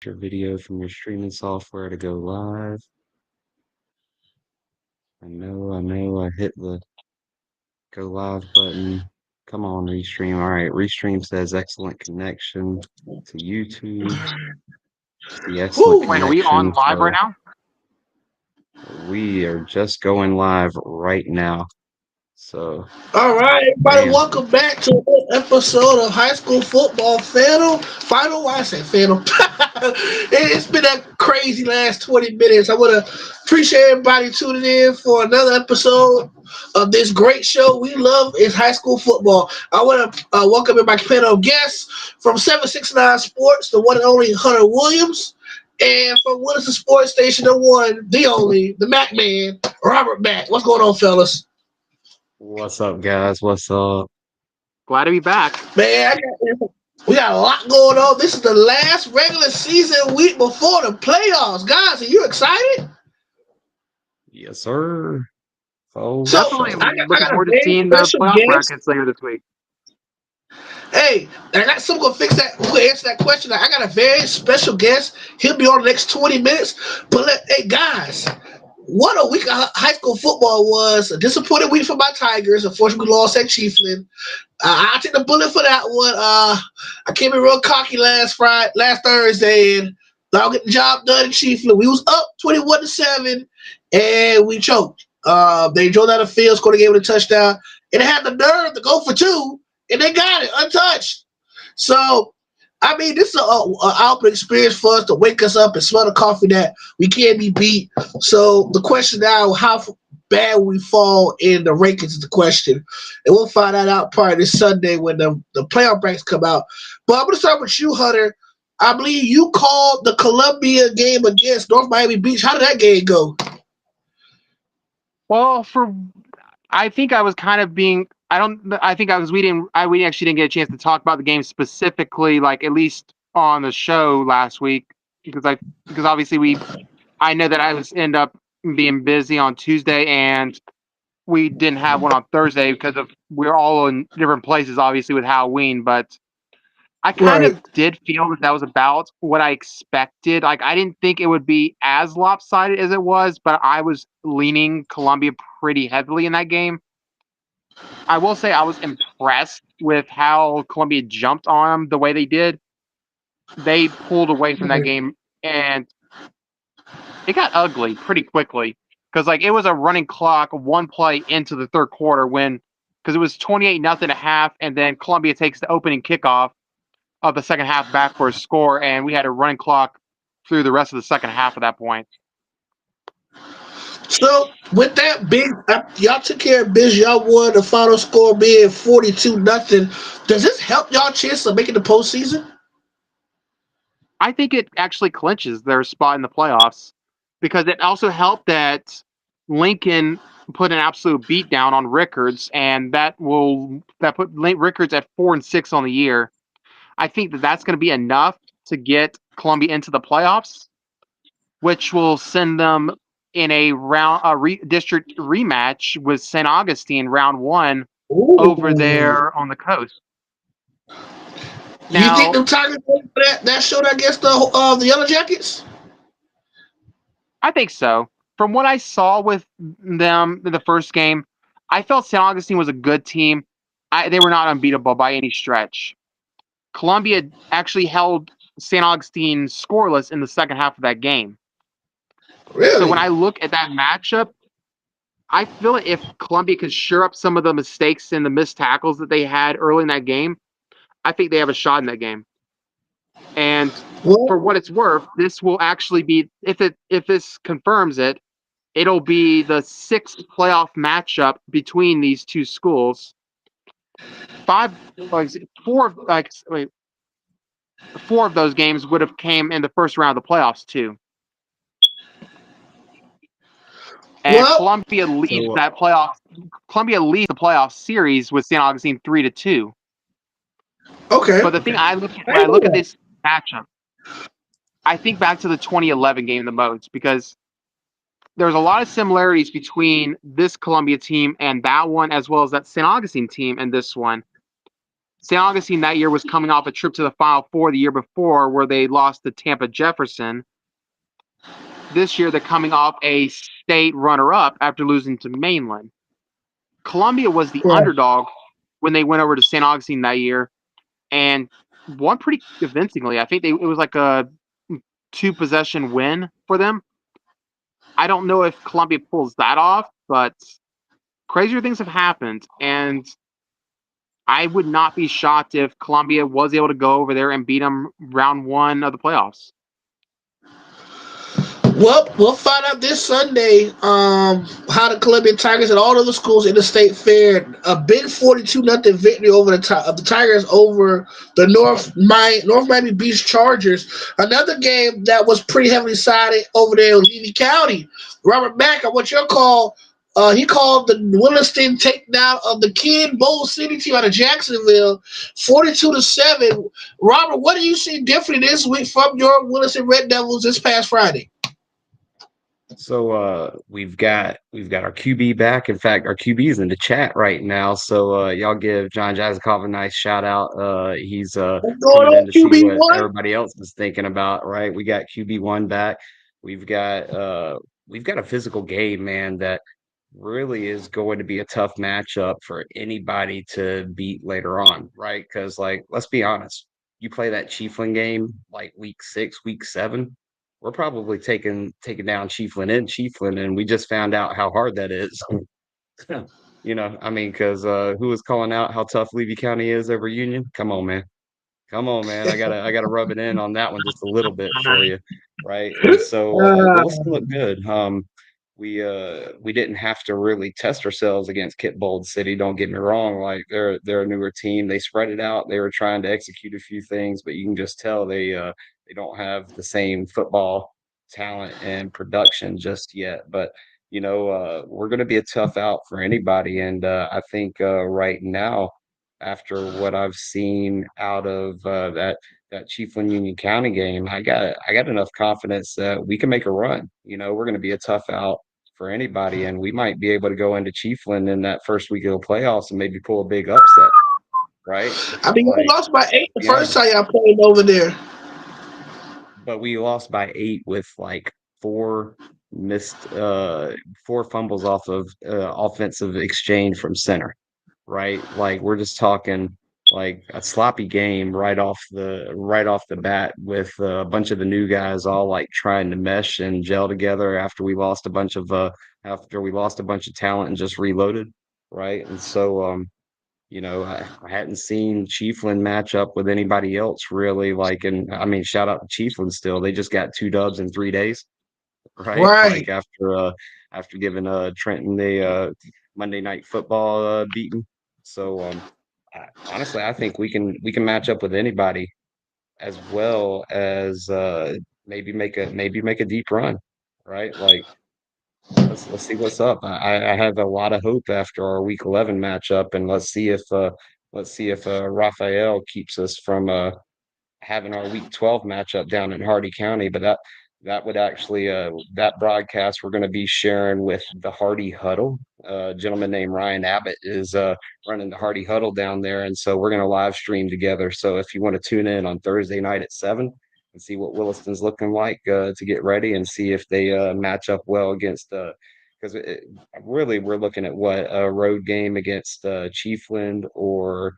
your video from your streaming software to go live. I hit the go live button. Come on, Restream. All right, Restream says excellent connection to YouTube. The excellent Woo! Wait, are we connection. on live right So now? we are just going live right now. So, All right, everybody, man, welcome back to another episode of High School Football Final. Why I say final? It's been a crazy last 20 minutes. I want to appreciate everybody tuning in for another episode of this great show we love is high school football. I want to welcome my panel of guests from 769 Sports, the one and only Hunter Williams, and from Williston Sports Station, the one, the only, the Mack man, Robert Mack. What's going on, fellas? what's up, guys? What's up? Glad to be back. Man, we got a lot going on. This is the last regular season week before the playoffs. Guys, are you excited? Yes, sir. For So, Definitely sure. I looking got a forward to very seeing the special playoff guest. brackets later this week. Hey, I got someone gonna fix that. We'll answer that question. I got a very special guest. He'll be on the next 20 minutes. But hey, guys, what a week of high school football was. A disappointing week for my Tigers. Unfortunately, we lost at Chiefland. I took the bullet for that one. I came in real cocky last Thursday, and thought I'll get the job done in Chiefland. We was up 21-7, and we choked. They drove down the field, scored a game with a touchdown, and they had the nerve to go for two, and they got it untouched. So, I mean, this is an outbreak experience for us to wake us up and smell the coffee that we can't be beat. So the question now, how bad we fall in the rankings is the question. And we'll find that out probably this Sunday when the playoff ranks come out. But I'm going to start with you, Hunter. I believe you called the Columbia game against North Miami Beach. How did that game go? Well, I think I was kind of being. I don't. I think I was. We actually didn't get a chance to talk about the game specifically, like at least on the show last week, because obviously I know that I was end up being busy on Tuesday, and we didn't have one on Thursday because of we're all in different places, obviously with Halloween. But I kind Right. of did feel that was about what I expected. Like I didn't think it would be as lopsided as it was, but I was leaning Columbia pretty heavily in that game. I will say I was impressed with how Columbia jumped on them the way they did. They pulled away from that game, and it got ugly pretty quickly because like it was a running clock, one play into the third quarter when because it was 28-0 at half, and then Columbia takes the opening kickoff of the second half back for a score, and we had a running clock through the rest of the second half at that point. So with that big, y'all took care of business. Y'all won. The final score being 42-0. Does this help y'all chance of making the postseason? I think it actually clinches their spot in the playoffs because it also helped that Lincoln put an absolute beatdown on Rickards, and that put Rickards at 4-6 on the year. I think that that's going to be enough to get Columbia into the playoffs, which will send them in a district rematch with St. Augustine round one over Ooh. there on the coast. You think Now, them Tigers that showed against the Yellow Jackets? I think so. From what I saw with them in the first game, I felt St. Augustine was a good team. They were not unbeatable by any stretch. Columbia actually held St. Augustine scoreless in the second half of that game. So when Really? I look at that matchup, I feel like if Columbia could shore up some of the mistakes and the missed tackles that they had early in that game, I think they have a shot in that game. And for Well, what it's worth, this will actually be if this confirms it, it'll be the sixth playoff matchup between these two schools. Five, like four, like wait, four of those games would have came in the first round of the playoffs too. And well, So, Columbia leads the playoff series with St. Augustine 3-2. okay. But the thing I look at I when I didn't know look at that. this matchup, I think back to the 2011 game the most because there's a lot of similarities between this Columbia team and that one, as well as that St. Augustine team and this one. St. Augustine that year was coming off a trip to the Final Four the year before where they lost to Tampa Jefferson. This year, they're coming off a state runner-up after losing to Mainland. Columbia was the underdog when they went over to St. Augustine that year and won pretty convincingly. I think it was like a 2-possession win for them. I don't know if Columbia pulls that off, but crazier things have happened, and I would not be shocked if Columbia was able to go over there and beat them round 1 of the playoffs. Well, we'll find out this Sunday how the Columbia Tigers and all other schools in the state fared. A big 42-0 victory over the Tigers over the North Miami Beach Chargers. Another game that was pretty heavily sided over there in Levy County. Robert Mack, I want your call. He called the Williston takedown of the Ken Bowl City team out of Jacksonville, 42-7. Robert, what do you see differently this week from your Williston Red Devils this past Friday? So we've got our QB back. In fact, our QB is in the chat right now. So y'all give John Jazikov a nice shout out. He's tuning in to see what everybody else is thinking about. Right, we got QB1 back. We've got a physical game, man, that really is going to be a tough matchup for anybody to beat later on, right? Because let's be honest, you play that Chiefland game like week 6, week 7. We're probably taking down Chiefland, and we just found out how hard that is. Because who was calling out how tough Levy County is over Union? Come on, man. I gotta rub it in on that one just a little bit for you, right? And so Williston looked good. We didn't have to really test ourselves against Kit Bold City. Don't get me wrong. Like they're a newer team. They spread it out. They were trying to execute a few things, but you can just tell they don't have the same football talent and production just yet. But we're going to be a tough out for anybody. And I think right now, after what I've seen out of that Chiefland Union County game, I got enough confidence that we can make a run. We're going to be a tough out for anybody, and we might be able to go into Chiefland in that first week of the playoffs and maybe pull a big upset, right? I mean, we lost by 8 the first time y'all played over there. But we lost by 8 with 4 fumbles off of offensive exchange from center, right? We're just talking a sloppy game right off the bat with a bunch of the new guys all trying to mesh and gel together after we lost a bunch of talent and just reloaded, right? And so I hadn't seen Chiefland match up with anybody else really. Shout out to Chiefland still. They just got 2 dubs in 3 days, right? After giving Trenton the Monday Night Football beating. So honestly, I think we can match up with anybody, as well as maybe make a deep run, right? Let's see what's up. I have a lot of hope after our Week 11 matchup, and let's see if Raphael keeps us from having our Week 12 matchup down in Hardy County. But that would actually that broadcast we're going to be sharing with the Hardy Huddle. A gentleman named Ryan Abbott is running the Hardy Huddle down there, and so we're going to live stream together. So if you want to tune in on Thursday night at 7 and see what Williston's looking like to get ready and see if they match up well against because really we're looking at what a road game against Chiefland or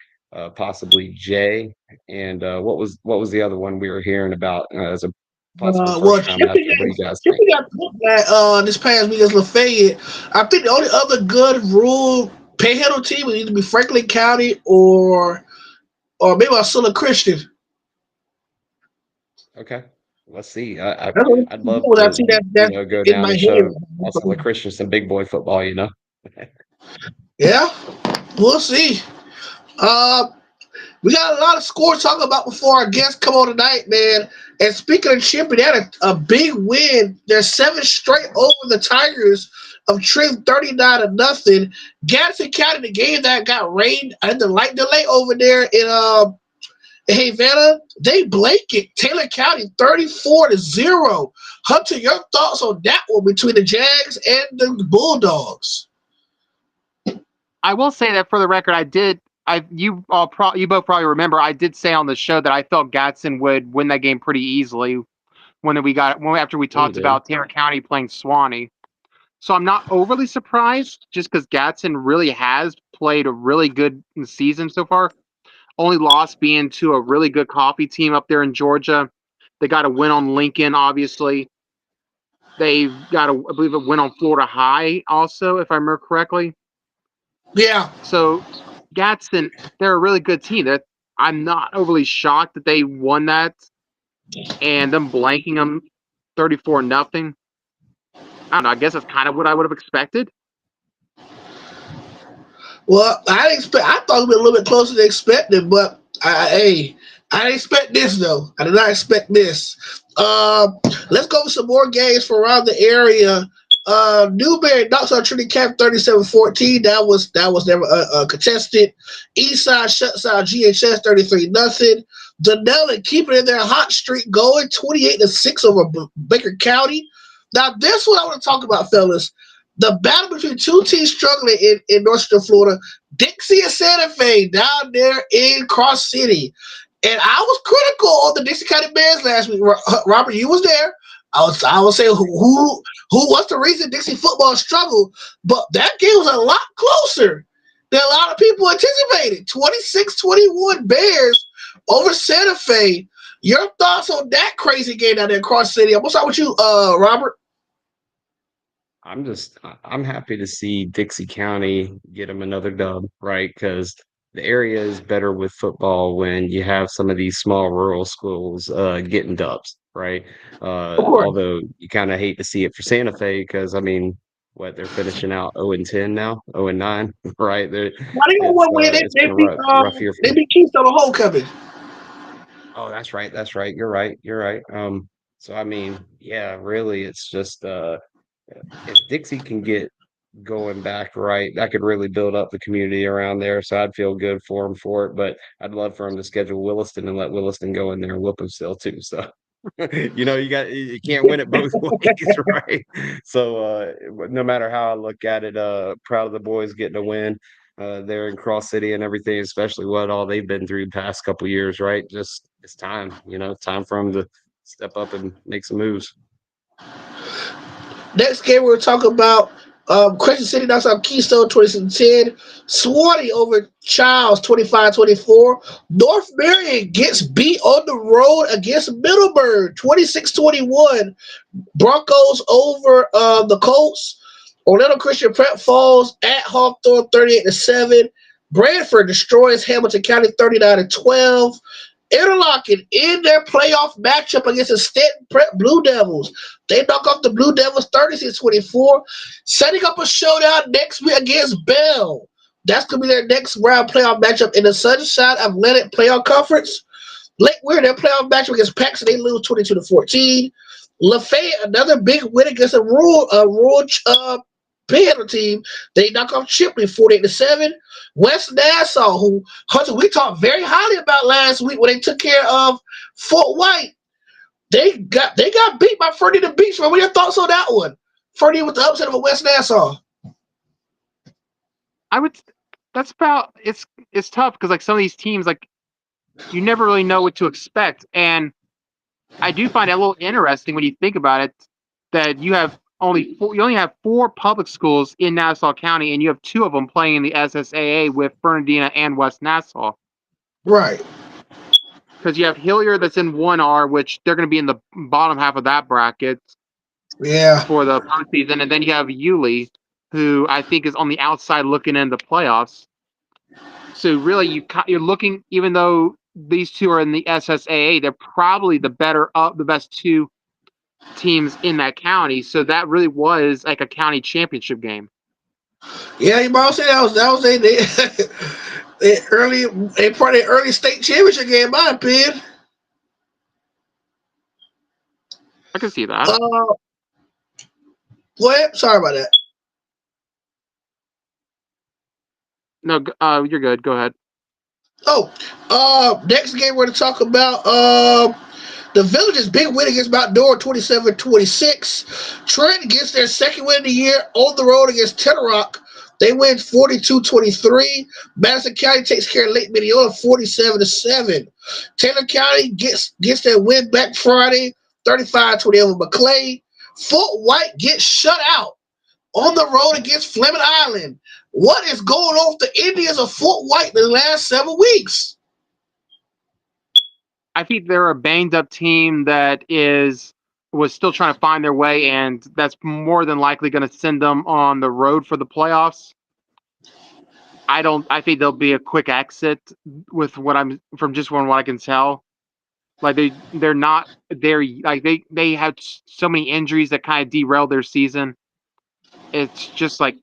possibly Jay, and what was the other one we were hearing about as a possible first time matchup? What do you guys think? Got put this past week as Lafayette. I think the only other good rural Panhandle team would either be Franklin County or maybe Wasilla Christian. Okay, let's see. I'd love to go down and show Wasilla Christian some big boy football. Yeah, we'll see. We got a lot of scores to talk about before our guests come on tonight, man. And speaking of Chippy, they had a big win. They're 7 straight over the Tigers of Trim, 39-0. Gadsden County, the game that got rained and the light delay over there in Havana, they blanket Taylor County 34-0. Hunter, your thoughts on that one between the Jags and the Bulldogs? I will say that for the record, I did You both probably remember I did say on the show that I felt Gadsden would win that game pretty easily after we talked about Tanner County playing Swanee. So I'm not overly surprised, just because Gadsden really has played a really good season so far. Only loss being to a really good coffee team up there in Georgia. They got a win on Lincoln, obviously. They've got I believe, a win on Florida High also, if I remember correctly. Yeah. So Gadsden, they're a really good team. I'm not overly shocked that they won that and them blanking them 34-0. I don't know. I guess that's kind of what I would have expected. Well, I thought it would be a little bit closer than expected, but I didn't expect this though. I did not expect this. Let's go with some more games from around the area. Newberry knocks on Trinity Cap 37-14. That was never contested. Eastside shuts out GHS 33-0. Dunellen keeping in their hot streak going 28-6 over Baker County. Now this one I want to talk about, fellas. The battle between two teams struggling in North Central Florida, Dixie and Santa Fe down there in Cross City. And I was critical on the Dixie County Bears last week. Robert, you was there. I would say who was the reason Dixie football struggled, but that game was a lot closer than a lot of people anticipated. 26-21 Bears over Santa Fe. Your thoughts on that crazy game down there in Cross City? I'm gonna start with you, Robert. I'm happy to see Dixie County get them another dub, right? Because the area is better with football when you have some of these small rural schools getting dubs, right? Although you kind of hate to see it for Santa Fe because, I mean, they're finishing out 0-10 now, 0-9, right? Why do you want to win it? It's been a rough year for they them. beat Keystone Homecoming. Oh, that's right. That's right. You're right. You're right. So I mean, yeah, really, it's just if Dixie can get going back right, that could really build up the community around there. So I'd feel good for him for it. But I'd love for him to schedule Williston and let Williston go in there and whoop him still too. So you can't win it both ways, right? So no matter how I look at it, proud of the boys getting a win. There in Cross City and everything, especially what all they've been through the past couple years, right? Just it's time, time for them to step up and make some moves. Next game we're talking about Crescent City knocks out Keystone 2010. Swanee over Childs 25-24. North Marion gets beat on the road against Middleburg 26-21. Broncos over the Colts. Orlando Christian Prep falls at Hawthorne 38-7. Branford destroys Hamilton County 39-12. Interlocking in their playoff matchup against the Stanton Prep Blue Devils. They knock off the Blue Devils 36-24, setting up a showdown next week against Bell. That's going to be their next round playoff matchup in the Sunshine Athletic Playoff Conference. Lake Weir, their playoff matchup against Paxton, they lose 22-14. Lafayette, another big win against a rural Panhandle team. They knock off Chipley 48-7. West Nassau, who Hunter we talked very highly about last week when they took care of Fort White. They got beat by Fernie the Beach. What are your thoughts on that one? Fernie with the upset of a West Nassau. That's about it's tough because like some of these teams, like you never really know what to expect. And I do find it a little interesting when you think about it that you only have 4 public schools in Nassau County, and you have 2 of them playing in the FHSAA with Fernandina and West Nassau. Right. Because you have Hilliard that's in 1R, which they're going to be in the bottom half of that bracket. Yeah. For the postseason, and then you have Yulee, who I think is on the outside looking in the playoffs. So really, you're looking, even though these 2 are in the SSAA, they're probably the best 2 teams in that county. So that really was like a county championship game. Yeah, you might say that was part of the early state championship game, in my opinion. I can see that. Go ahead. Sorry about that. No, you're good. Go ahead. Next game we're going to talk about the Village's big win against Mount Dora 27-26. Trent gets their second win of the year on the road against Tenock They win 42-23. Madison County takes care of Lake Minneota 47-7. Taylor County gets their win back Friday 35-20 over McClay. Fort White gets shut out on the road against Fleming Island. What is going on with the Indians of Fort White in the last 7 weeks? I think they're a banged up team that was still trying to find their way, and that's more than likely going to send them on the road for the playoffs. I think there'll be a quick exit with what I can tell. Like they're not there. Like they had so many injuries that kind of derailed their season. It's just like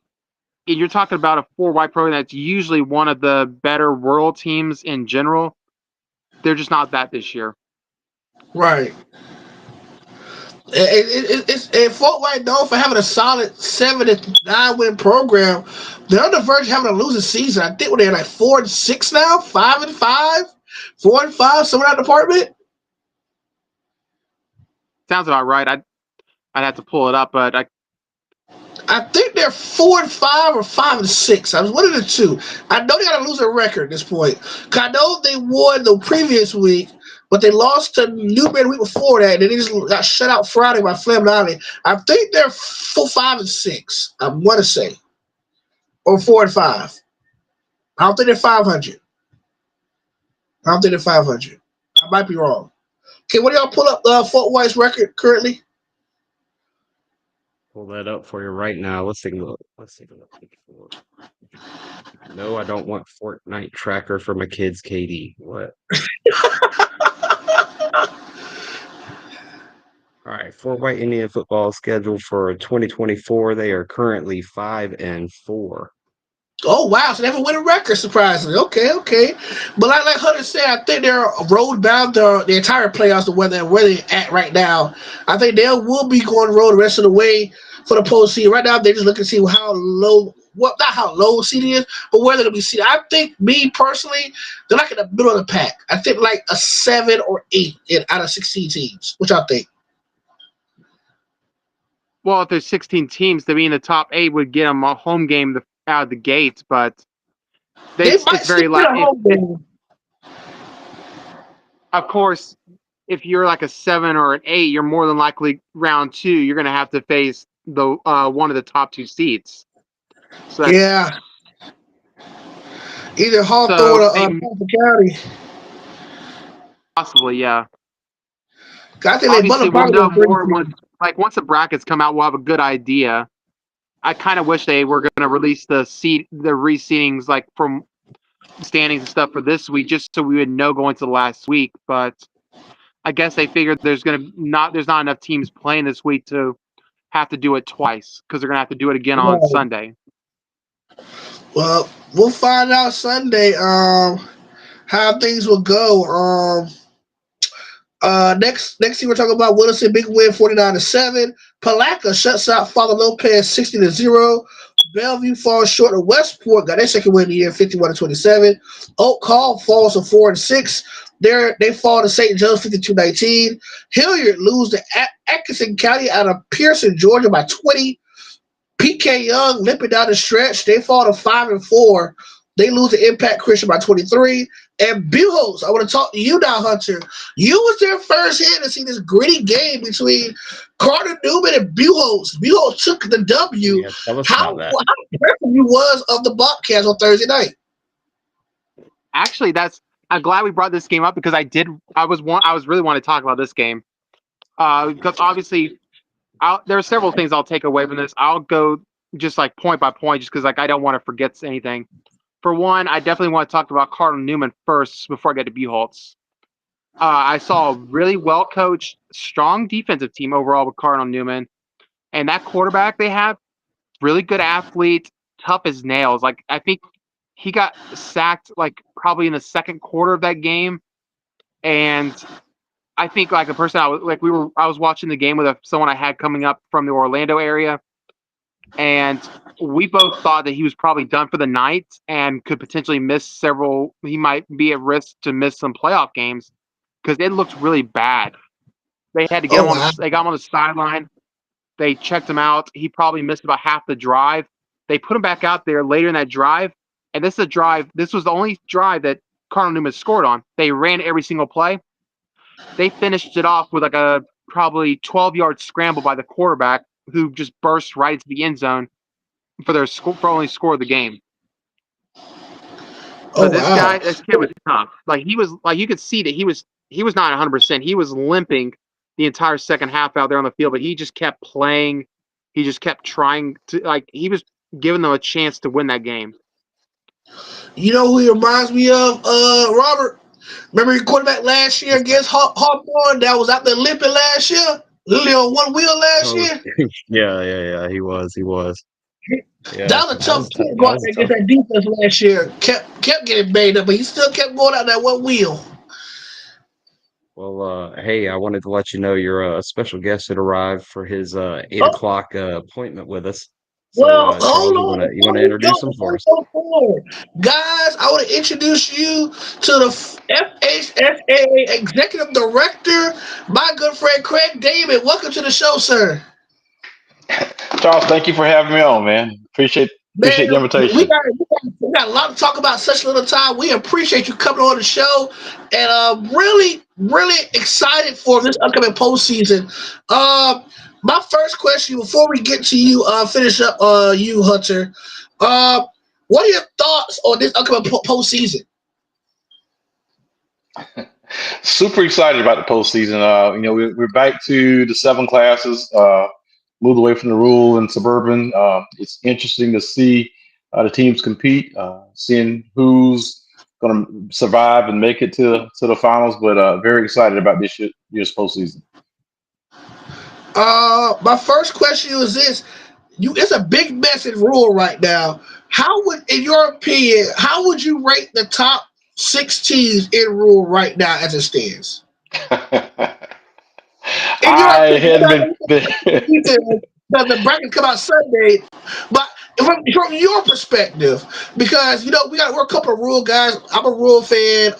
you're talking about a Fort White program that's usually one of the better world teams in general. They're just not that this year. Right. It's Fort White known for having a solid 7-9 win program. They're on the verge of having a losing season. I think they're like 4-6 now, 5-5, 4-5, somewhere in that department. Sounds about right. I'd have to pull it up, but I think they're 4-5 or 5-6. I was one of the two. I know they got a losing record at this point. Cause I know they won the previous week, but they lost to Newberry the week before that, and then they just got shut out Friday by Fleming Island. I think they're 5-6. I want to say, or 4-5. I don't think they're 500. I don't think they're 500. I might be wrong. Okay, what do y'all pull up Fort White's record currently? Pull that up for you right now. Let's take a look. No, I don't want Fortnite tracker for my kids, KD. What? All right, Fort White Indian football scheduled for 2024. They are currently 5-4. Oh wow! So they have a winning record, surprisingly. Okay. But like Hunter said, I think they're road bound the entire playoffs to where they're at right now. I think they will be going road the rest of the way for the postseason. Right now, they're just looking to see how low, well, not how low seeding is, but where they'll be seeded. I think, me personally, they're like in the middle of the pack. I think like a 7 or 8 out of 16 teams. Which I think. well, if there's 16 teams, to be in the top 8 would get them a home game out of the gates, but They might it's very still get a likely. home game. Of course, if you're like a 7 or an 8, you're more than likely round 2. You're going to have to face the one of the top 2 seats. So Yeah. Either Hawthorne or Panther County. possibly, yeah. I think Obviously, we'll probably know more once the brackets come out. We'll have a good idea. I kind of wish they were going to release the reseedings like from standings and stuff for this week, just so we would know going to the last week. But I guess they figured there's not enough teams playing this week to have to do it twice because they're going to have to do it again on Sunday. Well, we'll find out Sunday how things will go. Next thing we're talking about, Williston big win 49-7. Palaca shuts out Father Lopez 60-0. Bellevue falls short of Westport, got their second win of the year 51-27. Oak Hall falls to 4-6. They fall to St. Joe's 52-19. Hilliard lose to Atkinson County out of Pearson, Georgia by 20. PK Young limping down the stretch. They fall to 5-4. They lose to Impact Christian by 23. And Buchholz, I want to talk to you now, Hunter. You was there first hand to see this gritty game between Carter Newman and Buchholz. Buchholz took the W. Yeah, tell us about that. How impressive you was of the Bobcats on Thursday night. Actually, I'm glad we brought this game up because I was really wanting to talk about this game. Because obviously there are several things I'll take away from this. I'll go just like point by point just because like I don't want to forget anything. For one, I definitely want to talk about Cardinal Newman first before I get to Buchholz. I saw a really well-coached, strong defensive team overall with Cardinal Newman. And that quarterback they have, really good athlete, tough as nails. Like I think he got sacked like probably in the second quarter of that game. And I think like a person I was watching the game with someone I had coming up from the Orlando area. And we both thought that he was probably done for the night and could potentially miss several. He might be at risk to miss some playoff games because it looked really bad. They had to get him they got him on the sideline. They checked him out. He probably missed about half the drive. They put him back out there later in that drive, and this is a drive. This was the only drive that Cardinal Newman scored on. They ran every single play. They finished it off with like a probably 12-yard scramble by the quarterback, who just burst right into the end zone for their for only score of the game. Oh But wow! this kid was tough. Like he was, like you could see that he was not 100%. He was limping the entire second half out there on the field, but he just kept playing. He just kept trying to, like, he was giving them a chance to win that game. You know who he reminds me of? Robert. Remember your quarterback last year against Hawthorne that was out there limping last year? Literally on one wheel last Oh, year? yeah. He was. Yeah, That was a tough kid that going out was there a tough against that defense last year. Kept getting made up, but he still kept going out that one wheel. Well, hey, I wanted to let you know you're a special guest that arrived for his 8 Oh, o'clock appointment with us. So, well, hold Charles, on you before wanna we introduce him go, for us? guys. I want to introduce you to the FHSAA Executive Director, my good friend Craig Damon. Welcome to the show, sir. Charles, thank you for having me on, man. Man, Appreciate the invitation. we got a lot to talk about such little time. We appreciate you coming on the show, and really excited for this upcoming postseason. My first question before we get to you, finish up, you Hunter. Uh, what are your thoughts on this upcoming postseason? Super excited about the postseason. We're back to the seven classes. Moved away from the rural and suburban. It's interesting to see the teams compete, seeing who's going to survive and make it to the finals. But very excited about this year's postseason. My first question is this: it's a big mess in rural right now. How would, in your opinion, how would you rate the top six teams in rural right now as it stands? In your I opinion, hadn't been. because the brackets come out Sunday, but from your perspective, because we're a couple of rural guys. I'm a rural fan.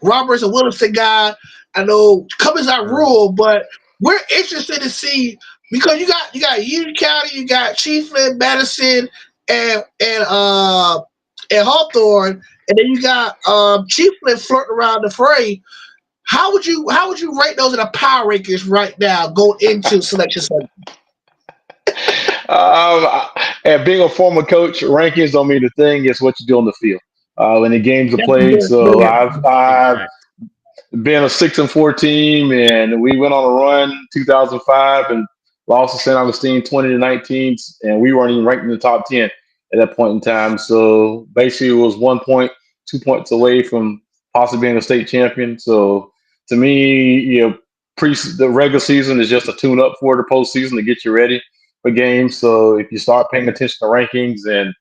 Robert's a Williston guy. I know Cummins not Sure. rural, but we're interested to see because you got Union County, you got Chiefland, Madison, and Hawthorne, and then you got Chiefland flirting around the fray. How would you rate those in the power rankings right now going into selection Sunday? And being a former coach, rankings don't mean a thing. It's what you do on the field when the games are That's played. good. So Good. I've Exactly. been a 6-4 team, and we went on a run 2005 and lost to St. Augustine 20-19, and we weren't even ranked in the top 10 at that point in time. So basically, it was 1 point, 2 points away from possibly being a state champion. So to me, the regular season is just a tune up for the postseason to get you ready for games. So if you start paying attention to rankings and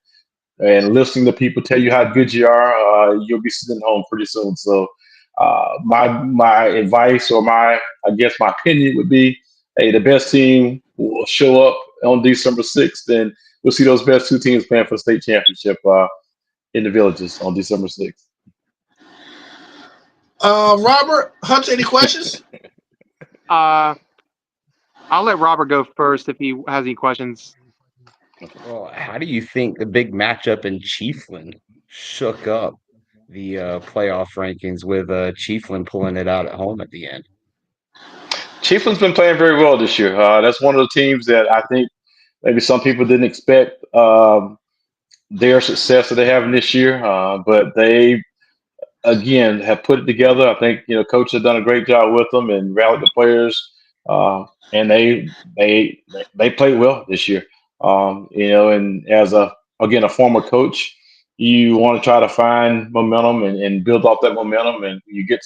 listening to people tell you how good you are, you'll be sitting home pretty soon. So my advice or I guess my opinion would be, hey, the best team will show up on December 6th, and we'll see those best two teams playing for the state championship in the villages on December 6th. Robert, Hunter, any questions? Uh, I'll let Robert go first if he has any questions. Well, how do you think the big matchup in Chiefland shook up the playoff rankings with Chiefland pulling it out at home at the end? Chiefland's been playing very well this year. That's one of the teams that I think maybe some people didn't expect their success that they're having this year, but they again have put it together. I think coach has done a great job with them and rallied the players, and they played well this year. And as a former coach, you want to try to find momentum and build off that momentum, and you get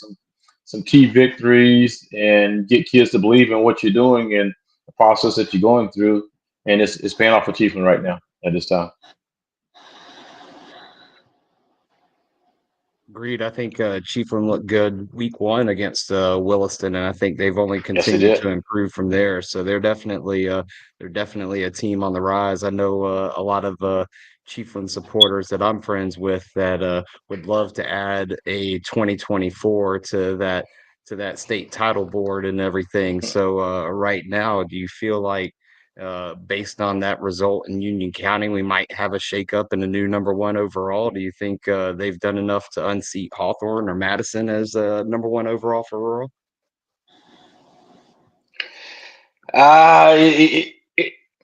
some key victories and get kids to believe in what you're doing and the process that you're going through, and it's paying off for Chiefland right now at this time. Agreed. I think Chiefland looked good week one against Williston, and I think they've only Yes, they continued did. to improve from there. So they're definitely a team on the rise. I know a lot of Chiefland supporters that I'm friends with that would love to add a 2024 to that state title board and everything. So right now, do you feel like based on that result in Union County, we might have a shakeup and a new number one overall. Do you think they've done enough to unseat Hawthorne or Madison as number one overall for rural?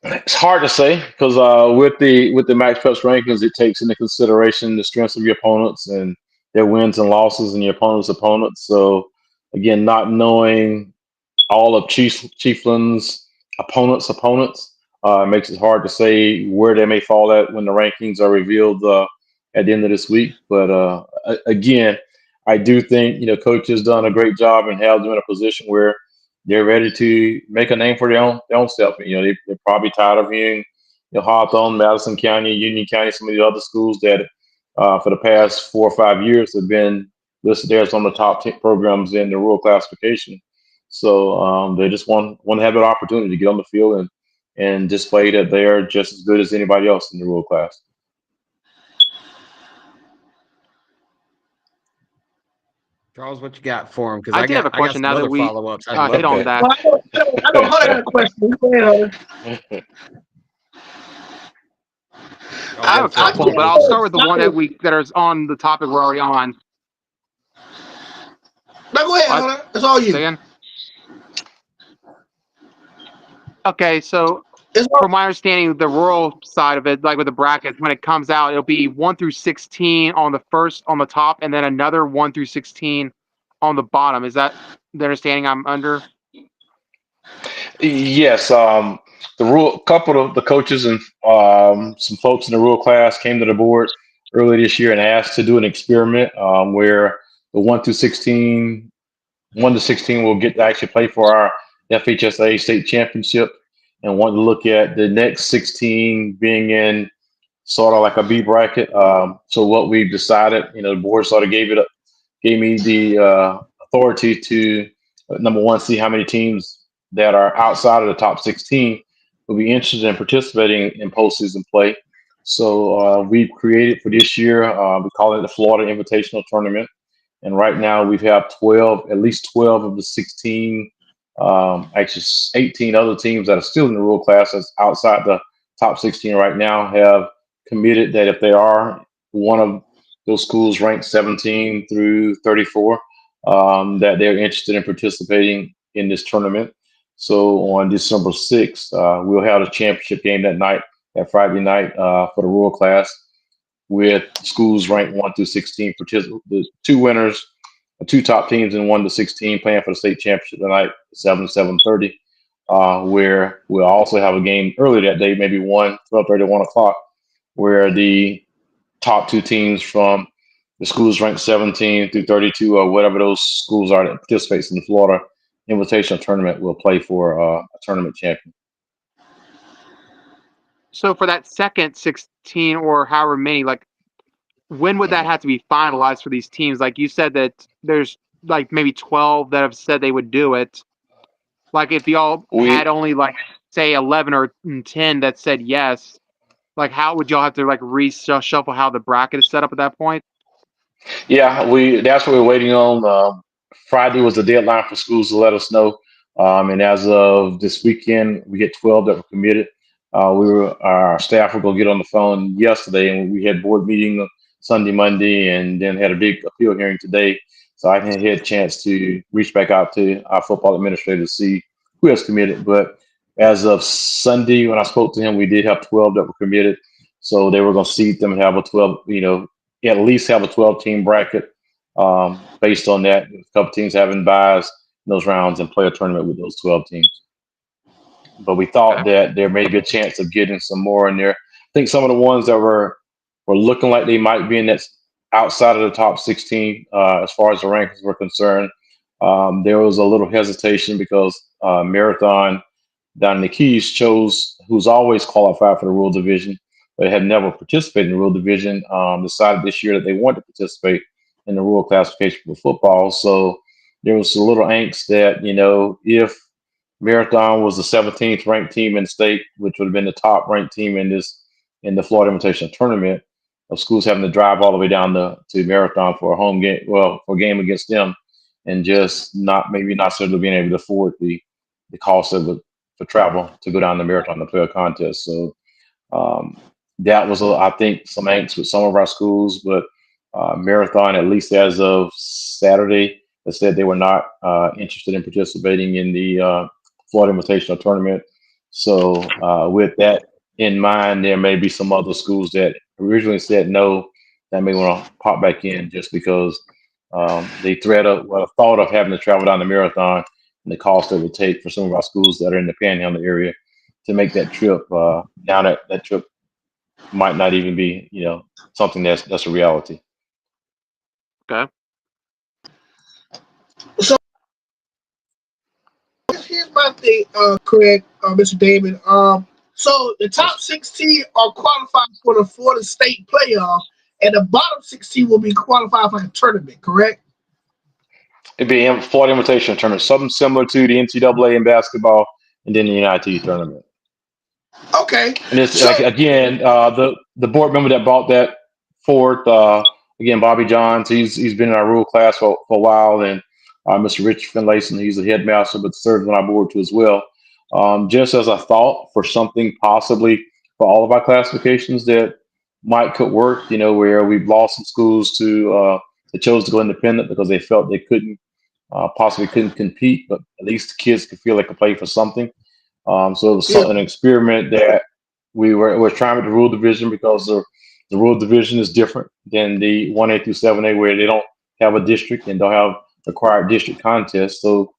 It's hard to say because with the Max Preps rankings, it takes into consideration the strengths of your opponents and their wins and losses and your opponent's opponents. So again, not knowing all of Chiefland's opponents makes it hard to say where they may fall at when the rankings are revealed at the end of this week. But again, I do think coach has done a great job and has them in a position where they're ready to make a name for their own self. They're probably tired of hearing Hawthorne, Madison County, Union County, some of the other schools that for the past 4 or 5 years have been listed there as one of the top 10 programs in the rural classification. So they just want to have that opportunity to get on the field and display that they are just as good as anybody else in the rural class. Charles, what you got for him? Because I did have a I got question some now that other we follow-ups I'd love hit on to. that. Well, I know Hunter had a question. Go ahead, Hunter. I have a Charles, couple, but I'll start with the one that is on the topic we're already on. No, go ahead, What? Hunter. It's all you. Say again? Okay, so It's all, from my understanding, the rural side of it, like with the brackets, when it comes out, it'll be 1 through 16 on the top, and then another 1 through 16 on the bottom. Is that the understanding I'm under? Yes, couple of the coaches and some folks in the rural class came to the board early this year and asked to do an experiment where the 1 to 16 will get to actually play for our FHSAA state championship, and wanted to look at the next 16 being in sort of like a B bracket. So what we've decided, the board sort of gave me the authority to number one, see how many teams that are outside of the top 16 will be interested in participating in postseason play. So we've created for this year, we call it the Florida Invitational Tournament. And right now we have at least 12 of the 16, actually 18 other teams that are still in the rural class that's outside the top 16 right now have committed that if they are one of those schools ranked 17 through 34, that they're interested in participating in this tournament. So on December 6th, we'll have a championship game that Friday night for the rural class with schools ranked 1 through 16. The two winners, the two top teams in 1 to 16 playing for the state championship tonight, 7:30. Where we'll also have a game early that day, maybe 12:30, 1 o'clock, where the top two teams from the schools ranked 17 through 32 or whatever those schools are that participates in the Florida Invitational Tournament will play for a tournament champion. So for that second 16 or however many, like, when would that have to be finalized for these teams? Like you said that there's like maybe 12 that have said they would do it. Like if y'all had only like say 11 or 10 that said yes, like how would y'all have to like reshuffle how the bracket is set up at that point? Yeah, that's what we're waiting on. Friday was the deadline for schools to let us know. And as of this weekend, we get 12 that were committed. Our staff were going to get on the phone yesterday, and we had board meeting Sunday, Monday, and then had a big appeal hearing today. So I hadn't had a chance to reach back out to our football administrator to see who has committed. But as of Sunday, when I spoke to him, we did have 12 that were committed. So they were going to seed them and have a 12, at least have a 12-team bracket based on that. A couple teams having buys in those rounds and play a tournament with those 12 teams. But we thought that there may be a chance of getting some more in there. I think some of the ones that were looking like they might be in that outside of the top 16 as far as the rankings were concerned. There was a little hesitation because Marathon down in the Keys who's always qualified for the rural division, but had never participated in the rural division, decided this year that they want to participate in the rural classification for football. So there was a little angst that, if Marathon was the 17th ranked team in the state, which would have been the top ranked team in the Florida Invitational Tournament, of schools having to drive all the way down to Marathon for a home game, for a game against them, and just not necessarily being able to afford the cost of it for travel to go down the marathon to play a contest. So um, that was, I think, some angst with some of our schools, but Marathon, at least as of Saturday, they said they were not interested in participating in the Florida Invitational Tournament. So, with that in mind, there may be some other schools that originally said no that may want to pop back in just because they thought of having to travel down the marathon and the cost it would take for some of our schools that are in the Panhandle area to make that trip. Down that trip might not even be, something that's a reality. Okay. So here's my thing, Craig, Mr. Damon. So the top 16 are qualified for the Florida State playoff, and the bottom 16 will be qualified for the tournament. Correct? It'd be a Florida Invitational Tournament, something similar to the NCAA in basketball, and then the NIT tournament. Okay. And it's So like again, the board member that brought that forth, again, Bobby Johns. He's been in our rule class for a while, and Mr. Rich Finlayson, he's the headmaster, but serves on our board too as well. Just as a thought for something possibly for all of our classifications that could work, where we've lost some schools to that chose to go independent because they felt they possibly couldn't compete, but at least the kids could feel they could play for something. So it was yeah. an experiment that we were trying with the rule division because the rule division is different than the 1A through 7A where they don't have a district and don't have required district contests. So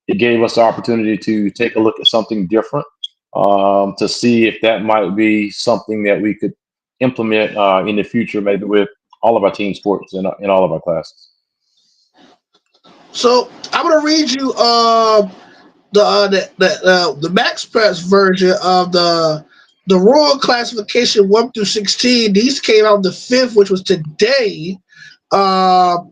it gave us the opportunity to take a look at something different to see if that might be something that we could implement in the future, maybe with all of our team sports and in all of our classes. So I'm gonna read you the Max Press version of the Royal Classification 1 through 16. These came out the 5th, which was today. I'm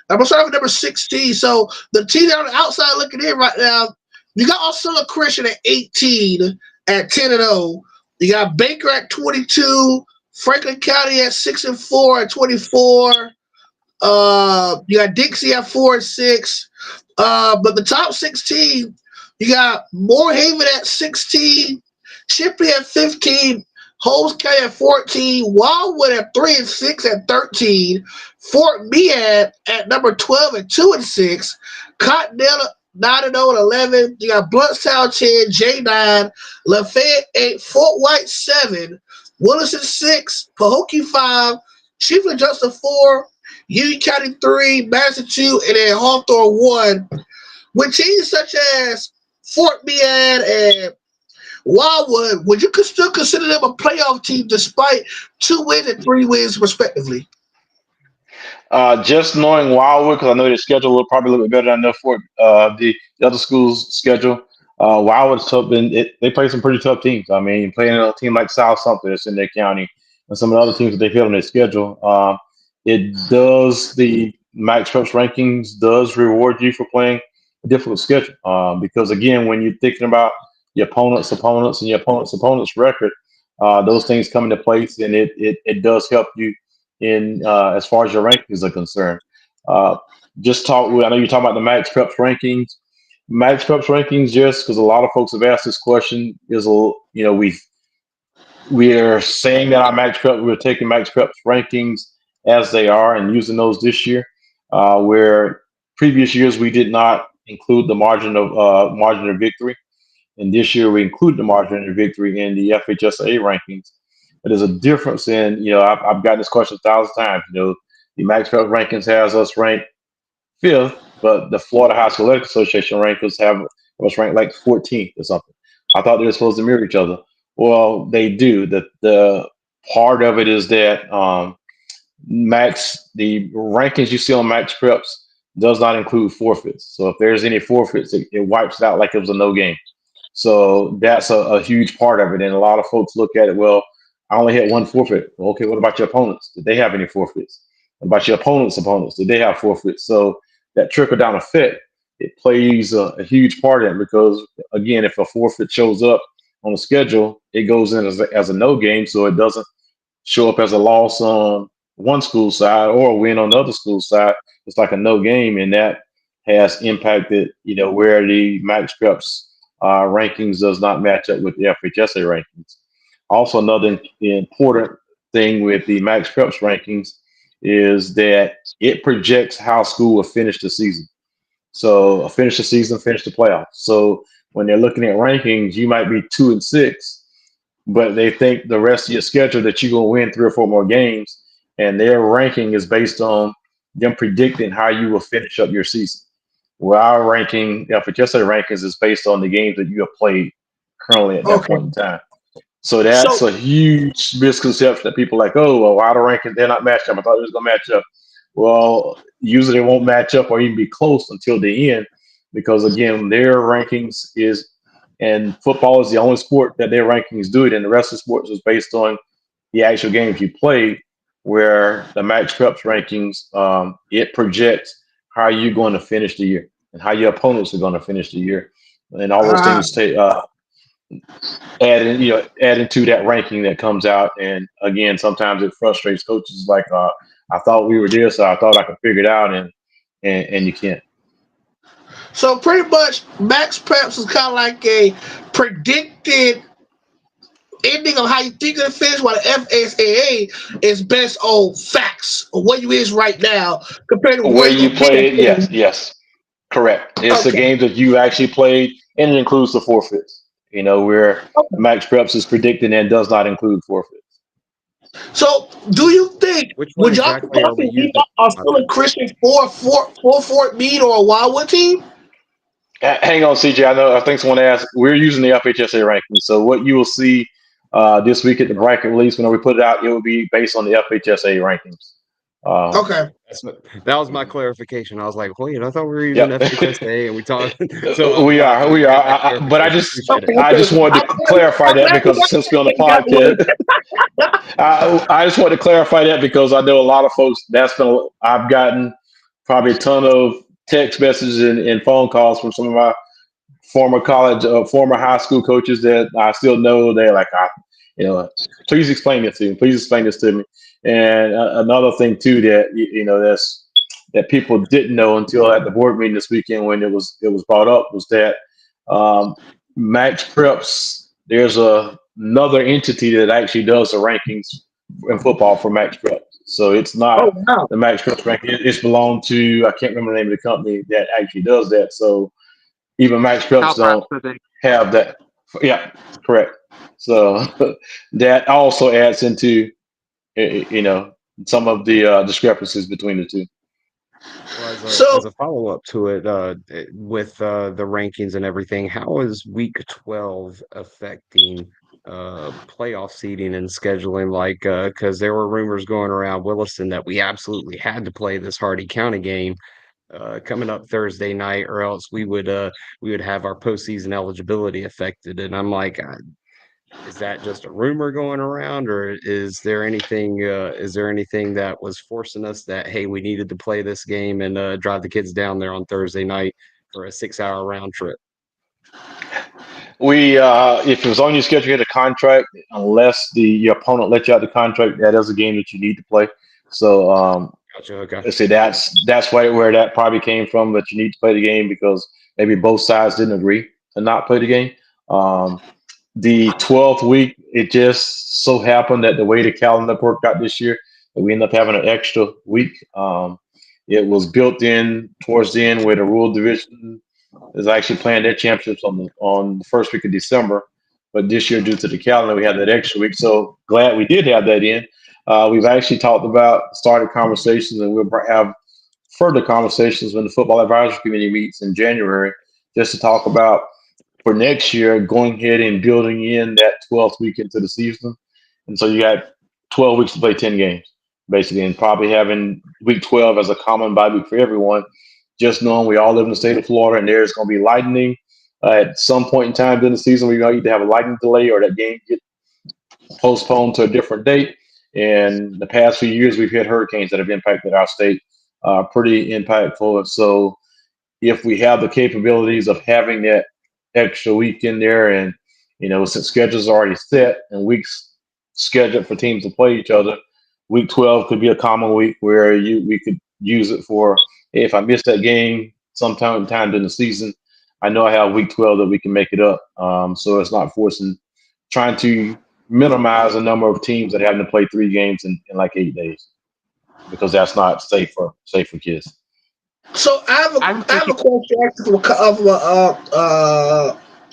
gonna start with number 16. So the team on the outside looking in right now, you got Osceola Christian at 18 at 10-0. You got Baker at 22, Franklin County at 6-4 at 24. You got Dixie at 4-6. But the top 16, you got Moorhaven at 16, Shipley at 15, Holmes County at 14, Wildwood at 3-6 at 13, Fort Meade at number 12 at 2-6, Cottonelle 9-0 at 11. You got Bluntstown 10, J9, Lafayette 8, Fort White 7, Williston 6, Pahokee 5, Chief Adjuster 4, Union County 3, Madison 2, and then Hawthorne 1. With teams such as Fort Meade and Wildwood, would you still consider them a playoff team despite 2 wins and 3 wins respectively? Just knowing Wildwood, because I know their schedule will probably a little bit better than I know for the other schools' schedule. Wildwood's tough, and they play some pretty tough teams. I mean, playing a team like South Something that's in their county, and some of the other teams that they field on their schedule. It does the Max Preps rankings does reward you for playing a difficult schedule because again, when you're thinking about your opponent's opponents and your opponent's record, those things come into place, and it does help you in as far as your rankings are concerned. I know you're talking about the Max Preps rankings. Max Preps rankings, just because a lot of folks have asked this question, is we're saying that we're taking Max Preps rankings as they are and using those this year, where previous years we did not include the margin of victory, and this year we include the margin of victory in the FHSAA rankings. But there's a difference in, I've gotten this question 1,000 times. The Max Preps rankings has us ranked 5th, but the Florida High School Athletic Association rankings have us ranked like 14th or something. I thought they were supposed to mirror each other. Well, they do. The part of it is that the rankings you see on Max Preps does not include forfeits. So if there's any forfeits, it wipes it out like it was a no game. So that's a huge part of it. And a lot of folks look at it, well, I only had one forfeit. Well, okay, what about your opponents? Did they have any forfeits? What about your opponents' opponents? Did they have forfeits? So that trickle down effect, it plays a huge part in it because, again, if a forfeit shows up on the schedule, it goes in as a no game. So it doesn't show up as a loss on one school side or a win on the other school side. It's like a no game, and that has impacted, where the Max Preps rankings does not match up with the FHSA rankings. Also, another important thing with the Max Preps rankings is that it projects how school will finish the season. So finish the season, finish the playoffs. So when they're looking at rankings, you might be 2-6, but they think the rest of your schedule that you're gonna win 3 or 4 more games, and their ranking is based on them predicting how you will finish up your season. Well, our ranking, FHSA rankings, is based on the games that you have played currently at that Okay. point in time. So that's So a huge misconception that people are like, oh, well, why the ranking? They're not matched up. I thought it was going to match up. Well, usually they won't match up or even be close until the end because, again, their rankings is, and football is the only sport that their rankings do it, and the rest of sports is based on the actual games you played, where the Max Preps rankings, it projects how you're going to finish the year and how your opponents are going to finish the year. And all those things take adding to that ranking that comes out. And again, sometimes it frustrates coaches like, I thought we were this, so I thought I could figure it out, and you can't. so pretty much Max Preps is kind of like a predicted ending of how you think of the finish, while the FSAA is based on facts of where you is right now compared to Where where you're you gonna be at played, the yes, end. yes, correct. It's the Okay. games that you actually played, and it includes the forfeits. Where Okay. Max Preps is predicting and does not include forfeits. So do you think Which one would y'all exactly are we possibly be using? are My still bad. a Christian for Fort Meade or a Wildwood team? Hang on, CJ. I think someone asked. We're using the FHSA rankings, so what you will see this week at the bracket release, whenever we put it out, it will be based on the FHSA rankings. Okay. That was my clarification. I was like, wait, I thought we were using Yep. FHSA and we talked. So I'm we glad are, to we are. get that But clarification. Appreciate it. Okay. I just wanted I'm to clarify glad, that you because since we're on the got me. podcast, I just wanted to clarify that because I know a lot of folks. I've gotten probably a ton of text messages and phone calls from some of my former college, former high school coaches that I still know. They're like, you know, please explain this to me. Please explain this to me. And another thing too that that people didn't know until at the board meeting this weekend when it was brought up was that um, Max Preps. There's another entity that actually does the rankings in football for Max Preps. So it's not Oh wow. the Max Preps ranking. It's belonged to, I can't remember the name of the company that actually does that. So even Max Preps Calpras, don't I think. have that. Yeah, correct. So that also adds into some of the discrepancies between the two. Well, as a So follow up to it, with the rankings and everything, how is Week 12 affecting playoff seeding and scheduling? Like, because there were rumors going around Williston that we absolutely had to play this Hardy County game coming up Thursday night, or else we would have our postseason eligibility affected. And I'm like, is that just a rumor going around, or is there anything that was forcing us that, hey, we needed to play this game and drive the kids down there on Thursday night for a 6 hour round trip? If it was on your schedule, you had a contract. Unless your opponent let you out the contract, that is a game that you need to play. So Gotcha. Okay. let's say that's where that probably came from. That you need to play the game because maybe both sides didn't agree to not play the game. The 12th week, it just so happened that the way the calendar worked out this year, that we ended up having an extra week. It was built in towards the end where the rural division is actually playing their championships on the first week of December. But this year, due to the calendar, we had that extra week. So glad we did have that in. We've actually started conversations, and we'll have further conversations when the football advisory committee meets in January, just to talk about for next year going ahead and building in that 12th week into the season. And so you got 12 weeks to play 10 games, basically, and probably having week 12 as a common bye week for everyone, just knowing we all live in the state of Florida and there's going to be lightning at some point in time during the season. We're going to either have a lightning delay or that game get postponed to a different date. And the past few years, we've had hurricanes that have impacted our state pretty impactful. So if we have the capabilities of having that extra week in there, and since schedules are already set and weeks scheduled for teams to play each other, week 12 could be a common week where we could use it for, hey, if I miss that game sometime during the season, I know I have week 12 that we can make it up. So it's not trying to minimize the number of teams that having to play 3 games in like 8 days because that's not safe for kids. So I was I have a thinking, question actually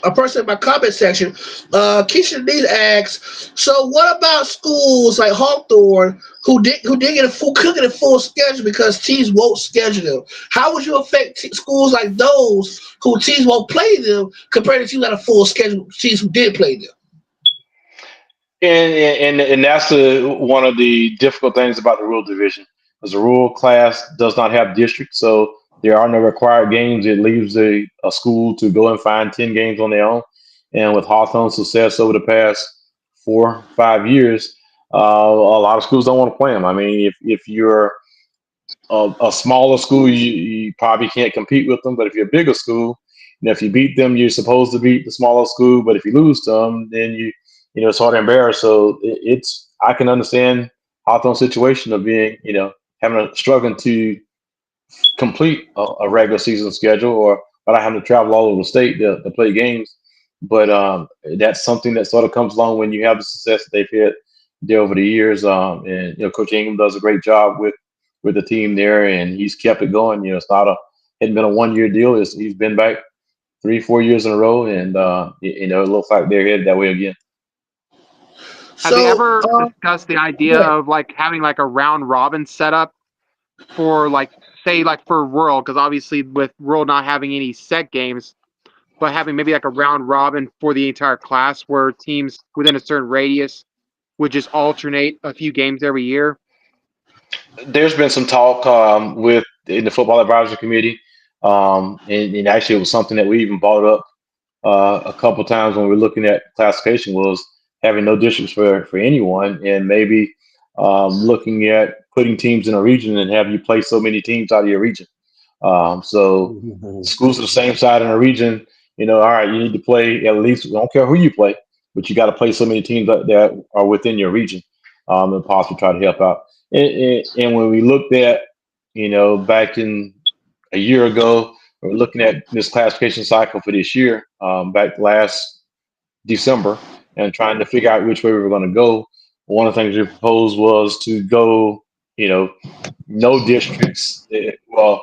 a person in my comment section. Keisha Need asks, so what about schools like Hawthorne who did get a full could get a full schedule because teams won't schedule them? How would you affect schools like those who teams won't play them compared to teams that have full schedule teams who did play them? And that's one of the difficult things about the rural division, because the rural class does not have districts, so there are no required games. It leaves a school to go and find 10 games on their own. And with Hawthorne's success over the past 4 5 years, a lot of schools don't want to play them. I mean, if you're a smaller school, you probably can't compete with them. But if you're a bigger school, if you beat them, you're supposed to beat the smaller school. But if you lose to them, then it's hard to embarrass. So it's I can understand Hawthorne's situation of being having struggling to complete a regular season schedule, or but I have to travel all over the state to play games. But that's something that sort of comes along when you have the success that they've had there over the years. And Coach Ingham does a great job with the team there, and he's kept it going. It's not hadn't been a 1 year deal. He's been back 3 4 years in a row, and it looks like they're headed that way again. have they So ever discussed the idea of like having like a round robin setup for like say like for rural? Because obviously with rural not having any set games, but having maybe like a round robin for the entire class where teams within a certain radius would just alternate a few games every year. There's been some talk with in the football advisory committee, and actually it was something that we even brought up a couple times when we were looking at classification, was having no districts for anyone, and maybe looking at putting teams in a region and have you play so many teams out of your region. So schools of the same side in a region, all right, you need to play at least. I don't care who you play, but you got to play so many teams that are within your region, and possibly try to help out. And when we looked at, back in a year ago, we're looking at this classification cycle for this year, back last December, and trying to figure out which way we were going to go. One of the things we proposed was to go, no districts. Well,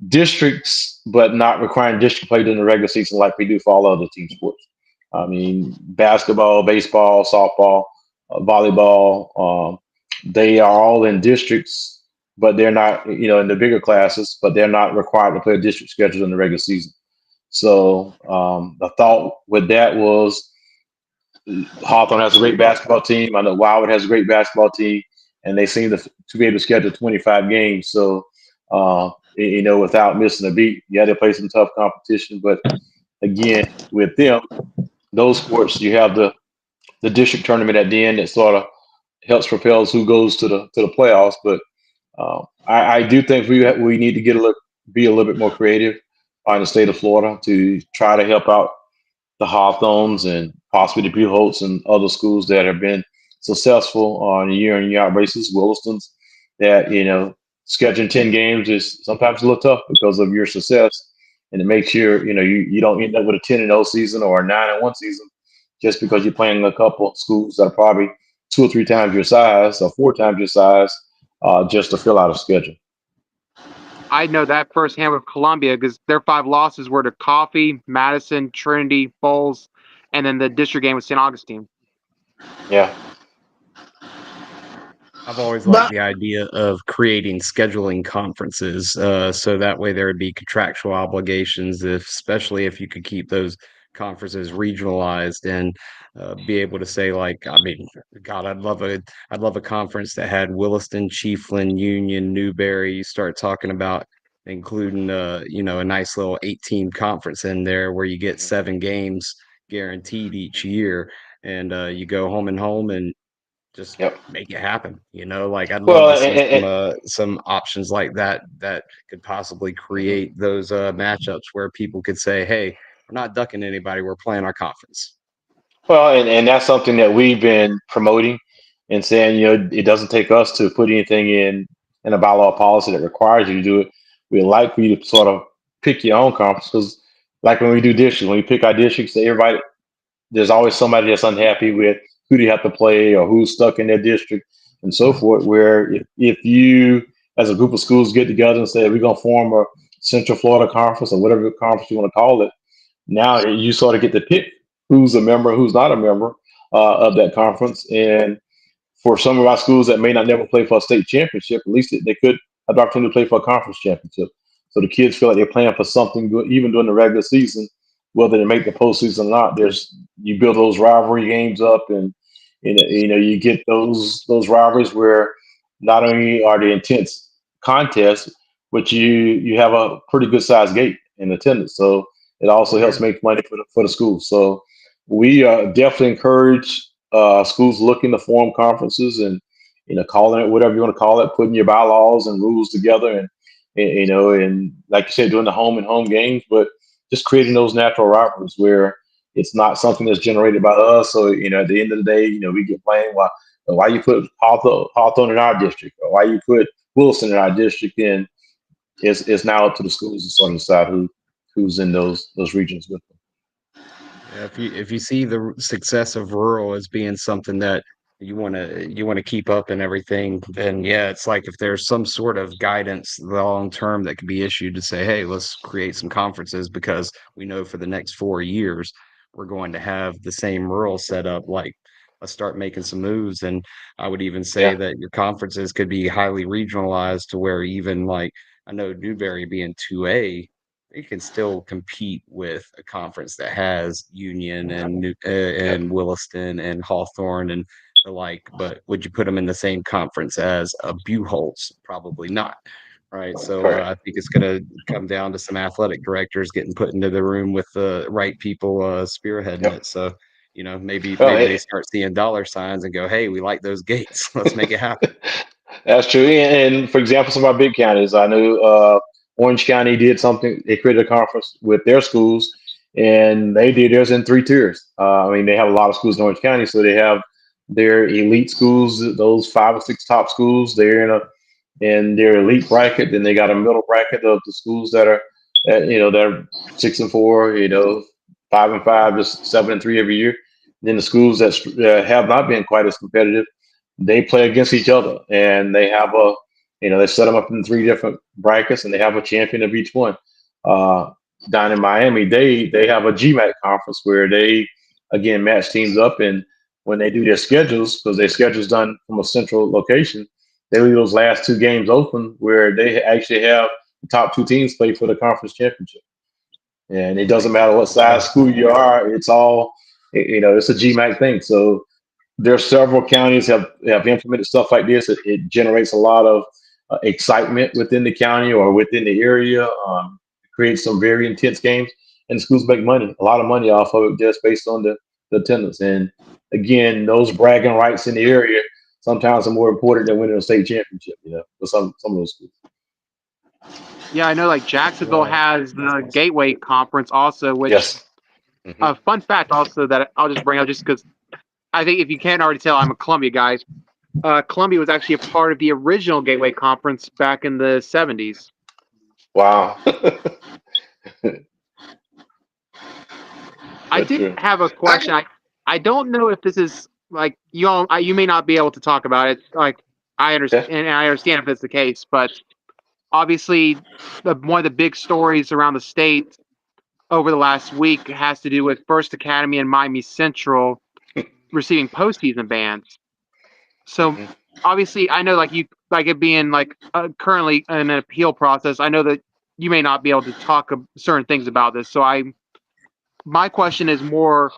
districts, but not requiring district play during the regular season like we do for all other team sports. I mean, basketball, baseball, softball, volleyball, they are all in districts, but they're not, in the bigger classes, but they're not required to play a district schedule in the regular season. So the thought with that was Hawthorne has a great basketball team. I know Wildwood has a great basketball team, and they seem to be able to schedule 25 games. So, without missing a beat, yeah, they play some tough competition. But again, with them, those sports, you have the district tournament at the end that sort of helps propels who goes to the playoffs. But I do think we need to be a little bit more creative in the state of Florida to try to help out the Hawthorns and possibly the Buholts and other schools that have been successful on a year in year out basis. Williston's that scheduling 10 games is sometimes a little tough because of your success, and it makes you don't end up with a 10-0 season or a 9-1 season just because you're playing a couple of schools that are probably 2 or 3 times your size or 4 times your size, just to fill out a schedule. I know that firsthand with Columbia because their 5 losses were to Coffee, Madison, Trinity, Bowles, and then the district game with St. Augustine. Yeah. I've always liked but the idea of creating scheduling conferences, so that way there would be contractual obligations, especially if you could keep those conferences regionalized and be able to say, like, I mean, God, I'd love a conference that had Williston, Chiefland, Union, Newberry. You start talking about including, a nice little 8-team conference in there where you get 7 games guaranteed each year, and you go home and home and just Yep. make it happen. Like I'd love Well, to see some options like that could possibly create those matchups where people could say, "Hey, we're not ducking anybody. We're playing our conference." and that's something that we've been promoting and saying, it doesn't take us to put anything in a bylaw policy that requires you to do it. We'd like for you to sort of pick your own conference, because like when we do districts, when we pick our districts, everybody there's always somebody that's unhappy with who they have to play or who's stuck in their district and so forth. Where if you, as a group of schools, get together and say we're going to form a Central Florida Conference or whatever conference you want to call it, now you sort of get to pick who's a member, who's not a member of that conference. And for some of our schools that may not never play for a state championship, at least they could have the opportunity to play for a conference championship. So the kids feel like they're playing for something good, even during the regular season, whether they make the postseason or not. There's you build those rivalry games up, and you get those rivalries where not only are they intense contests, but you have a pretty good sized gate in attendance. So it also helps make money for the school. So we definitely encourage schools looking to form conferences and calling it whatever you want to call it, putting your bylaws and rules together, and like you said, doing the home and home games, but just creating those natural rivalries where it's not something that's generated by us. So at the end of the day, we get blamed why you put Hawthorne in our district, or why you put Williston in our district, and it's now up to the schools to sort of decide who's in those regions with them. Yeah, if you see the success of rural as being something that you want to keep up and everything, then yeah, it's like if there's some sort of guidance long term that could be issued to say, hey, let's create some conferences because we know for the next 4 years we're going to have the same rural setup. Like, let's start making some moves. And I would even say Yeah, that your conferences could be highly regionalized to where even like I know Newberry being 2A, they can still compete with a conference that has Union and yeah, and Williston and Hawthorne and the like. But would you put them in the same conference as a Buchholz? Probably not. Right. So correct. I think it's going to come down to some athletic directors getting put into the room with the right people spearheading Yep. it. So maybe Well, they start seeing dollar signs and go, hey, we like those gates. Let's make it happen. that's true. And for example, some of our big counties, I know Orange County did something. They created a conference with their schools, and they did theirs in 3 tiers. I mean, they have a lot of schools in Orange County, so they have their elite schools, those 5 or 6 top schools. They're in their elite bracket. Then they got a middle bracket of the schools that are 6-4, 5-5, just 7-3 every year. Then the schools that have not been quite as competitive, they play against each other, and they have they set them up in 3 different brackets, and they have a champion of each one. Uh, Down in Miami, they have a GMAC conference where they again match teams up, and when they do their schedules, because their schedule's done from a central location, they leave those last 2 games open where they actually have the top 2 teams play for the conference championship. And it doesn't matter what size school you are; it's all it's a GMAC thing. So there's several counties have implemented stuff like this. It generates a lot of excitement within the county or within the area. Creates some very intense games, and schools make money, a lot of money off of it, just based on the attendance. And again, those bragging rights in the area sometimes are more important than winning a state championship. For some of those schools. Yeah, I know like Jacksonville has the Gateway Conference also, which Yes. Mhm. fun fact also that I'll just bring up just because I think if you can't already tell, I'm a Columbia guy. Columbia was actually a part of the original Gateway Conference back in the 70s. Wow. I That's did true. have a I question. I don't know if this is like you all, you may not be able to talk about it. Like I Okay. understand, and I understand if it's the case, but obviously, one of the big stories around the state over the last week has to do with First Academy and Miami Central receiving postseason bans. So hmm obviously, I know like you like it being like currently in an appeal process. I know that you may not be able to talk certain things about this. So my question is more: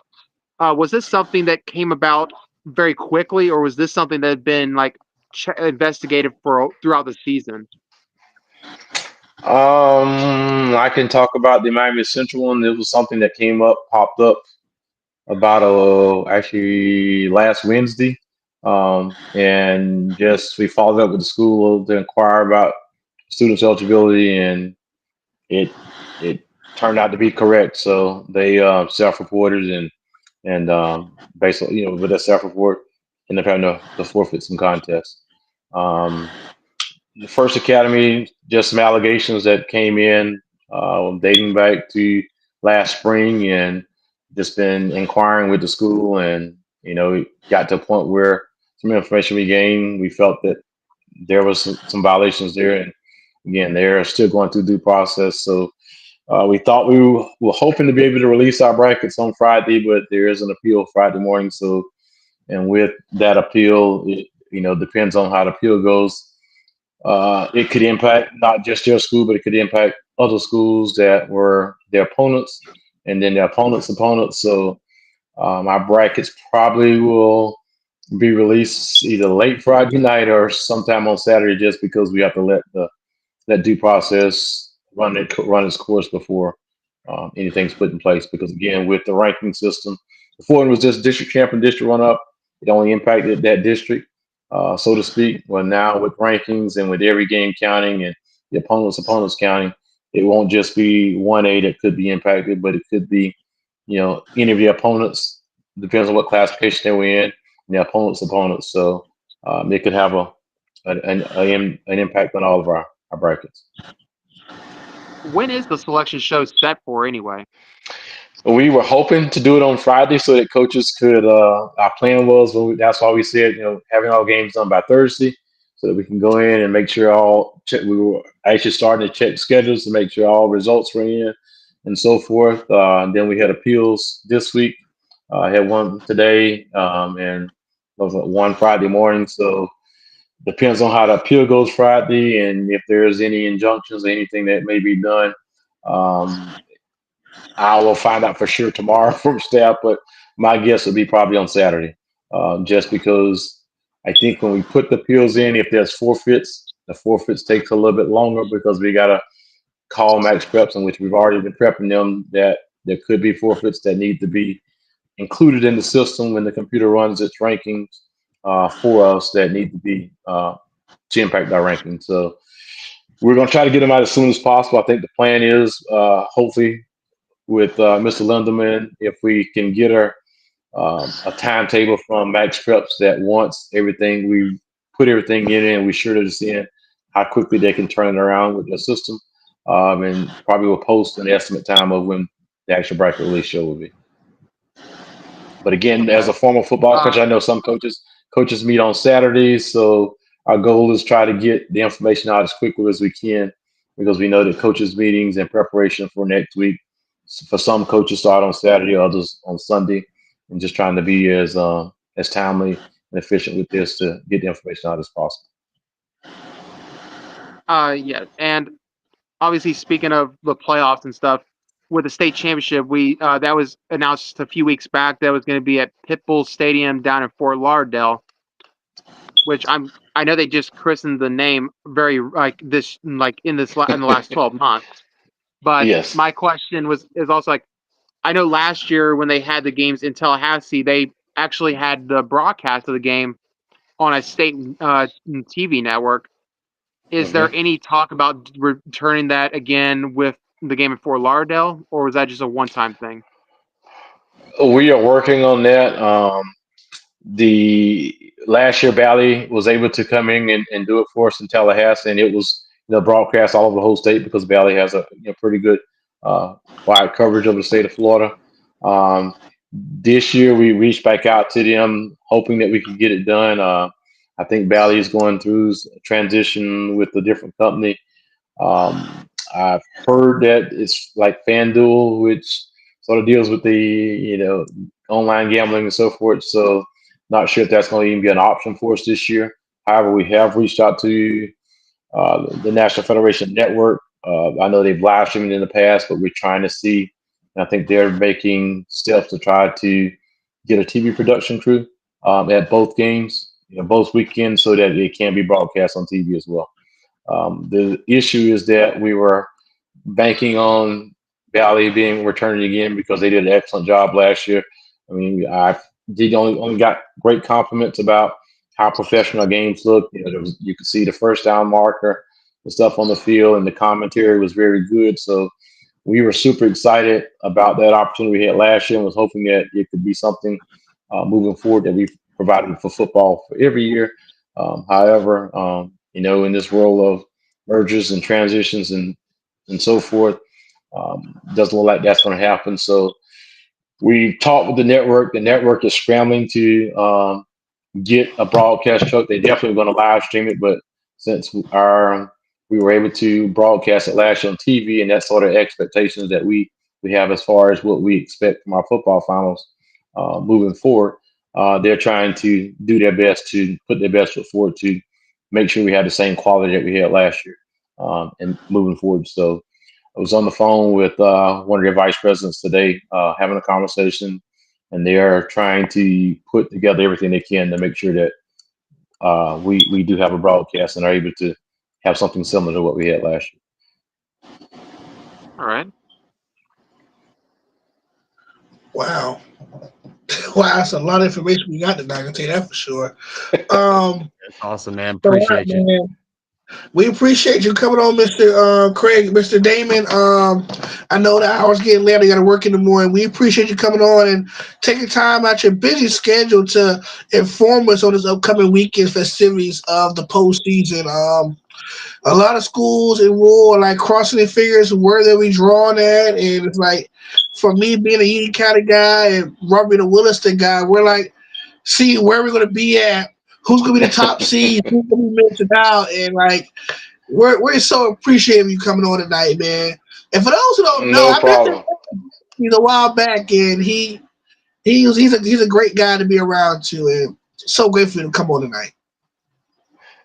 was this something that came about very quickly, or was this something that had been like investigated for throughout the season? I can talk about the Miami Central one. It was something that popped up about actually last Wednesday, and just we followed up with the school to inquire about students' eligibility, and it it turned out to be correct. So they self-reported, and basically, with that self-report, ended up having to forfeit some contests. Um, the First Academy, just some allegations that came in dating back to last spring, and just been inquiring with the school, and it got to a point where some information we gained, we felt that there was some violations there, and again, they're still going through due process. So we thought were hoping to be able to release our brackets on Friday, but there is an appeal Friday morning. So, and with that appeal, it depends on how the appeal goes. It could impact not just your school, but it could impact other schools that were their opponents, and then their opponents' opponents. So our brackets probably will be released either late Friday night or sometime on Saturday, just because we have to let that due process run its course before anything's put in place. Because again, with the ranking system, before it was just district champion, district run up, it only impacted that district, so to speak. Well, now with rankings and with every game counting and the opponents counting, it won't just be 1A that could be impacted, but it could be any of the opponents. Depends on what classification they were in, and the opponents. So it could have an impact on all of our brackets. When is the selection show set for anyway? We were hoping to do it on Friday so that coaches could. Our plan was, that's why we said, having all games done by Thursday, so that we can go in and make sure all check. We were actually starting to check schedules to make sure all results were in and so forth. And then we had appeals this week. I had one today, and was one Friday morning. So depends on how the appeal goes Friday, and if there's any injunctions or anything that may be done. Um, I will find out for sure tomorrow from staff, but my guess would be probably on Saturday, just because I think when we put the appeals in, if there's forfeits, the forfeits takes a little bit longer because we got to call max preps, in which we've already been prepping them, that there could be forfeits that need to be included in the system when the computer runs its rankings for us, that need to be to impact our rankings. So we're going to try to get them out as soon as possible. I think the plan is hopefully with Mr. Lindeman, if we can get her a timetable from Max Preps that once we put everything in and we sure that it's in, how quickly they can turn it around with the system. And probably will post an estimate time of when the actual bracket release show will be. But again, as a former football coach, I know some coaches meet on Saturdays, so our goal is try to get the information out as quickly as we can, because we know that coaches meetings and preparation for next week, for some coaches start on Saturday, others on Sunday, and just trying to be as timely and efficient with this to get the information out as possible. Yeah, and obviously speaking of the playoffs and stuff, with the state championship, we that was announced a few weeks back that was going to be at Pitbull Stadium down in Fort Lauderdale, which I know they just christened the name very in the last 12 months. But Yes. my question is also like, I know last year when they had the games in Tallahassee, they actually had the broadcast of the game on a state TV network. Is there any talk about returning that again with the game in Fort Lauderdale, or was that just a one-time thing? We are working on that. The last year, Bally was able to come in and do it for us in Tallahassee, and it was broadcast all over the whole state, because Bally has a pretty good wide coverage of the state of Florida. This year, we reached back out to them, hoping that we could get it done. I think Bally is going through a transition with a different company. I've heard that it's like FanDuel, which sort of deals with the online gambling and so forth. So not sure if that's going to even be an option for us this year. However, we have reached out to the National Federation Network. I know they've live streamed in the past, but we're trying to see. And I think they're making steps to try to get a TV production crew at both games, both weekends, so that it can be broadcast on TV as well. The issue is that we were banking on Valley being returning again, because they did an excellent job last year. I mean, I did only got great compliments about how professional games looked. You could see the first down marker, the stuff on the field, and the commentary was very good. So we were super excited about that opportunity we had last year, and was hoping that it could be something moving forward that we've provided for football for every year. However, in this world of mergers and transitions and so forth, Doesn't look like that's going to happen. So we talked with the network. The network is scrambling to get a broadcast truck. They're definitely going to live stream it, but since we were able to broadcast it last year on TV, and that's sort of expectations that we have as far as what we expect from our football finals moving forward. They're trying to do their best to put their best foot forward to make sure we have the same quality that we had last year and moving forward. So I was on the phone with one of their vice presidents today, having a conversation, and they are trying to put together everything they can to make sure that we do have a broadcast and are able to have something similar to what we had last year. All right. Wow. Wow, that's a lot of information we got tonight. I can tell you that for sure. That's awesome, man. So, all right, Appreciate you. man. We appreciate you coming on, Mr. Craig, Mr. Damon. I know the hours getting late. I got to work in the morning. We appreciate you coming on and taking time out your busy schedule to inform us on this upcoming weekend festivities of the postseason. A lot of schools in rural are like crossing their fingers where they'll be drawn at, and it's like for me being a Union County guy and Robert being a Williston guy, we're like see where we're going to be at, who's going to be the top seed, who's going to be mentioned out, and like we're so appreciative of you coming on tonight, man. And for those who don't know, No I met this problem. he's a while back, and he's a great guy to be around too, and so grateful to come on tonight.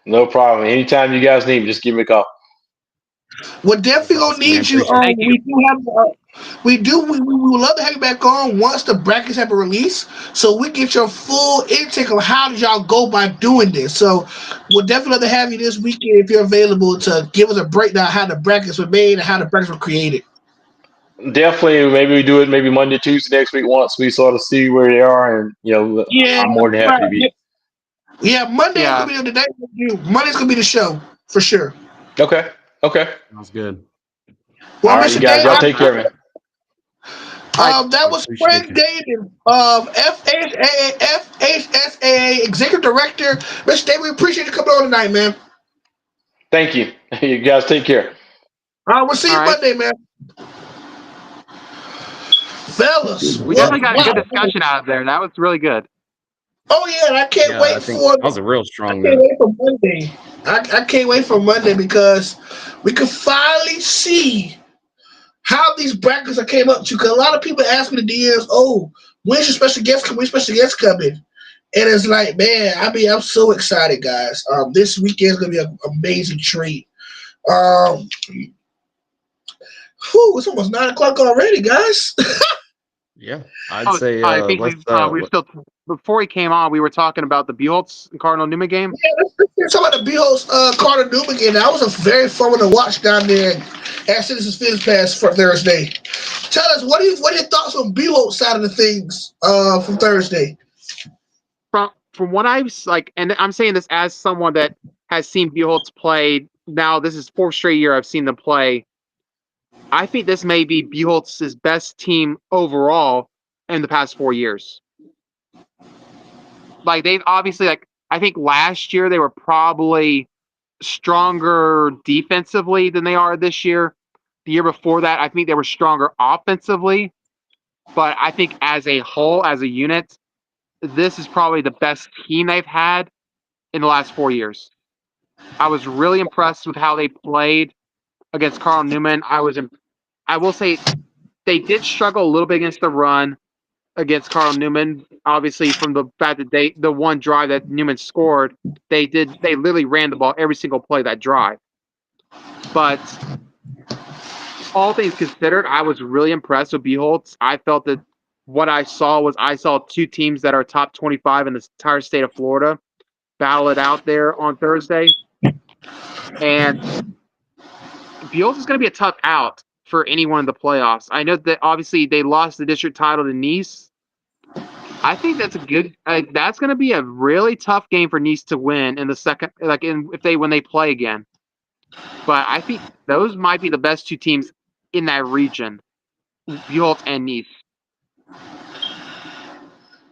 No problem. Anytime you guys need me, just give me a call. We're definitely gonna Awesome, man. need you. Appreciate Thank you. We do have. We would love to have you back on once the brackets have been released, so we get your full intake of how did y'all go by doing this. So we'll definitely love to have you this weekend if you're available to give us a breakdown how the brackets were made and how the brackets were created. Definitely, maybe we do it maybe Monday, Tuesday next week once we sort of see where they are, and Yeah, I'm more than happy right. to be. Yeah, Monday's Yeah. gonna be the day. Monday's gonna be the show for sure. Okay. Okay. Sounds good. Well, All right, you Mr. guys, Day, y'all take care, man. All right. that I was appreciate Craig you. Damon of FHSAA Executive Director. Mr. Day, we appreciate you coming on tonight, man. Thank you. You guys take care. We'll see All you right. Monday, man. Fellas, We what? definitely got a good Wow. discussion out of there. That was really good. Oh yeah, and I can't Yeah, I wait think for that was a real I strong can't note. wait for Monday. I can't wait for Monday because we can finally see how these brackets I came up to. Because a lot of people ask me the DMs, "Oh, when's your special guest coming? When's special guest coming?" And it's like, man, I'm so excited, guys. This weekend's gonna be an amazing treat. Um, it's almost 9 o'clock already, guys. Yeah, I'd Oh, say I think let's we were still before he came on. We were talking about the Buholtz and Cardinal Newman game. Yeah, let's talk about the Beatles, Carter Newman game. That was a very fun one to watch down there at Citizens Field Pass for Thursday. Tell us what are your thoughts on Beatles side of the things from Thursday? From what I've like, and I'm saying this as someone that has seen Buholtz play. Now this is fourth straight year I've seen them play. I think this may be Buholtz's best team overall in the past 4 years. Like they've obviously I think last year they were probably stronger defensively than they are this year. The year before that, I think they were stronger offensively. But I think as a whole, as a unit, this is probably the best team they've had in the last 4 years. I was really impressed with how they played against Carl Newman. I will say they did struggle a little bit against the run against Carl Newman. Obviously, from the fact that the one drive that Newman scored, they literally ran the ball every single play that drive. But all things considered, I was really impressed with Buholtz. I felt that what I saw two teams that are top 25 in the entire state of Florida battle it out there on Thursday. And Buholtz is going to be a tough out for anyone in the playoffs. I know that obviously they lost the district title to Nice. I think that's a good. That's going to be a really tough game for Nice to win in the second, when they play again. But I think those might be the best two teams in that region, Buholtz and Nice.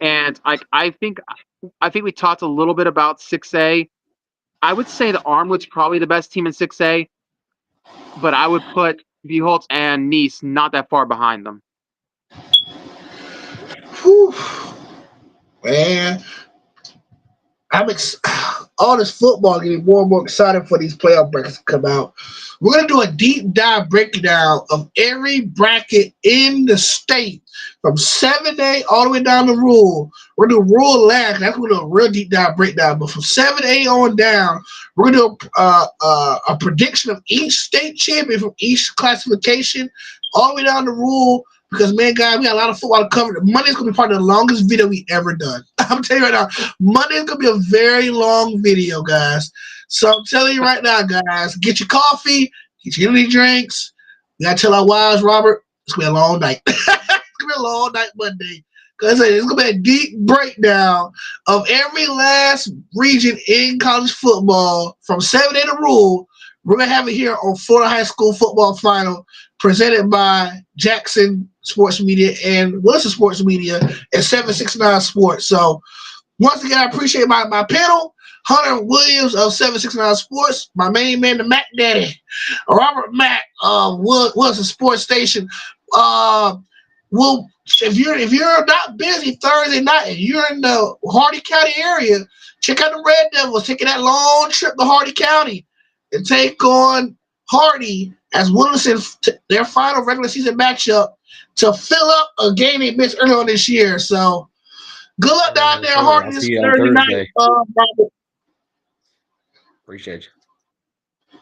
And I think we talked a little bit about 6A. I would say the Armwood's probably the best team in 6A, but I would put Buchholz and Nice not that far behind them. Whew. Man, all this football getting more and more excited for these playoff brackets to come out. We're going to do a deep dive breakdown of every bracket in the state from 7A all the way down to rural. We're going to do rural last. That's going to do a real deep dive breakdown. But from 7A on down, we're going to do a prediction of each state champion from each classification all the way down to rural. Because, man, guys, we got a lot of football to cover. Monday's going to be part of the longest video we ever done. I'm telling you right now, Monday's going to be a very long video, guys. So I'm telling you right now, guys, get your coffee, get your energy drinks. We got to tell our wives, Robert, it's going to be a long night. It's going to be a long night Monday. Because it's going to be a deep breakdown of every last region in college football from 7A to rural. We're going to have it here on Florida High School Football Final, presented by Jackson Sports Media and Williston Sports Media and 769 Sports. So, once again, I appreciate my panel, Hunter Williams of 769 Sports, my main man, the Mack Daddy, Robert Mack of Williston Sports Station. If you're not busy Thursday night and you're in the Hardy County area, check out the Red Devils taking that long trip to Hardy County and take on Hardy as Williston, their final regular season matchup, to fill up a game they missed earlier on this year. So, good luck down there, Hardy, this Thursday night. Appreciate you.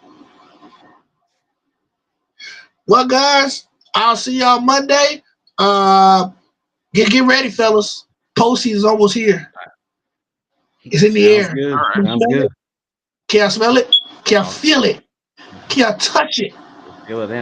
Well, guys, I'll see y'all Monday. Get ready, fellas. Postseason's almost here. It's in the air. Good. Sounds good. Can I smell it? Can I feel it? Can I touch it? Feel it in.